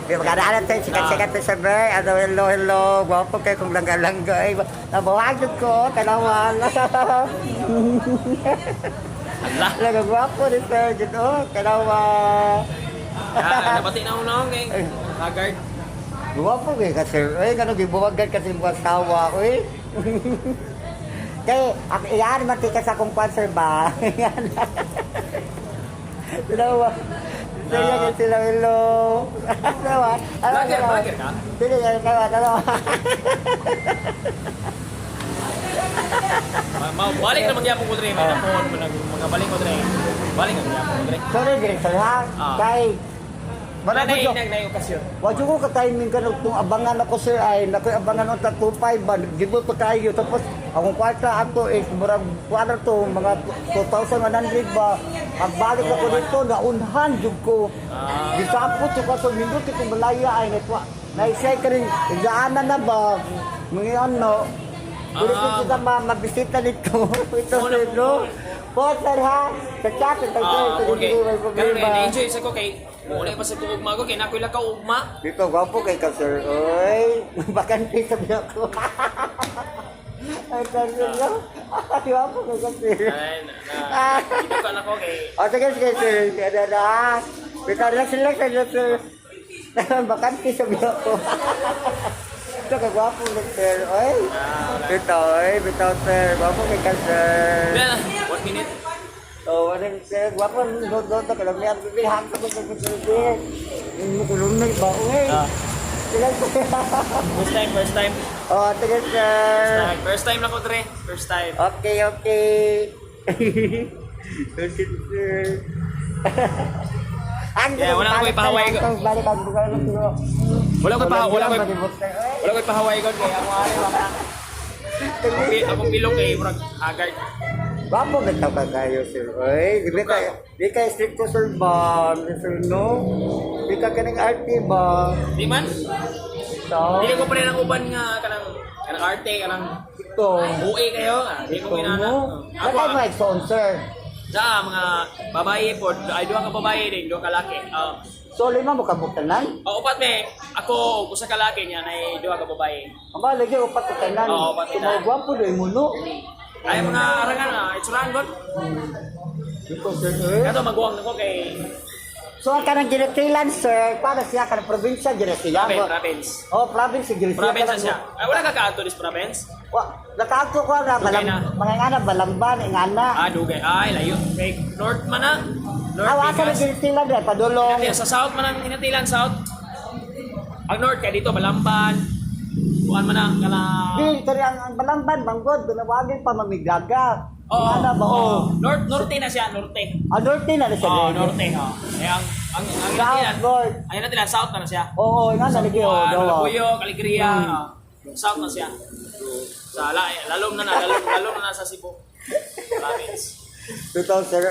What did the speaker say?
Magkadaanan tayo, sikat-sikat tayo sa bay. Ano, hello, hello. Gwapo kayo kung langga-langga. Nabuhagod ko, kanawan. Allah. Nagagwapo ni sir, gito, kanawan. Napati na una akong kay Haggard. Gwapo kayo ka sir. Ay, gano'n, gibuwagan kasi mga asawa ko eh. Kaya, iyan, matikas akong sponsor ba? Dalawa. Dalawa sila, hello. Dalawa. Vlogger ka? Sige, dalawa. Balik na magyapon ko dre. May napon mo mga balik ko dre. Balik na magyapon ko dre. Sorry, director ha. Kay, Wala na ko. yung okasyon. Wadyo ko ka-timing ka nung abangan ako sir ay nakoy abangan ng 2.5 ba gibot pa kayo tapos akong kwarta ato is murag kwarta to mga 2,100 ba pagbalik ako dito naunhan jud ko gisapot ko sa minuto ko malaya ay netwa naisay ka rin igaanan na ba mga ano pwede ko kita mabisita dito ito sir no po sir ha sa chat Okay. Karon na-enjoy sa ko kay wala pa sa ugma ko kay nakoy lang ka ugma. dito gwapo kay ka sir oy bakante sa biya ko ay sir no gwapo kay ka sir Dito ka na ko kay sige sir ada bitaw na sila sir bakante sa biya ko ito ka gwapo kay sir oy bitaw sir gwapo kay ka sir 1 minute. oh ano sir gwapo do ka lang yan bibilhan ka ko sir mulunod ba oy First time. oh sige sir First time na ko dre. First time. okay okay sir Yeah, wala ko ipahaway ko. Balik ang bukan ng turo. Wala ko ipahaway ko kay ako ari mga akong bilog kay murag Haggard. Bapo ganda ka kayo, sir. Ay, di ka stricto, sir, ba? Sir, no? Di ka kanang arte ba? Di man? So, Dili ko pa rin ang uban nga kanang arte kanang ito. buhi kayo. Di ko ginana. Ako Ako ay sponsor. sa mga babae po, ay duha ka babae din, duha ka laki. So, lima mo kabuktanan? Upat me, ako usa ka laki niya na duha ka babae. Ang ba, lagi upat kabuktanan. Oo, upat kabuktanan. Tumawagwapo doon mo, no? Ay mga arangan na, itsurahan ko. Ito, sir. Kato magwang nako kay So, ang kanang ginatilan, sir, para siya kanang probinsya, ginatilan. province. Oh, province, ginatilan. Province na siya. Ay wala ka kaato dis province. Nakato ko na, Dugay na. mga ngana, balamban, ingana. Dugay. Ay layo. Kay north man na. North Awasa na Vegas. ginatilan, padulong. Sa south man ang hinatilan south. Ang north kay dito Balamban. Kuan man ang kala. Di, kaya ang balamban, manggod, dunawagin pa mamigaga. Oo. Ingana ba, oh. Norte na siya, norte. Adorte na siya. Norte. Eh ang South, hinatilan. Lord. Ang hinatilan south na siya. Oo, ingana, lagi, oh, daw. Labuyo, Caligria. South na siya. Lalom na sa Cebu. Province. 2000,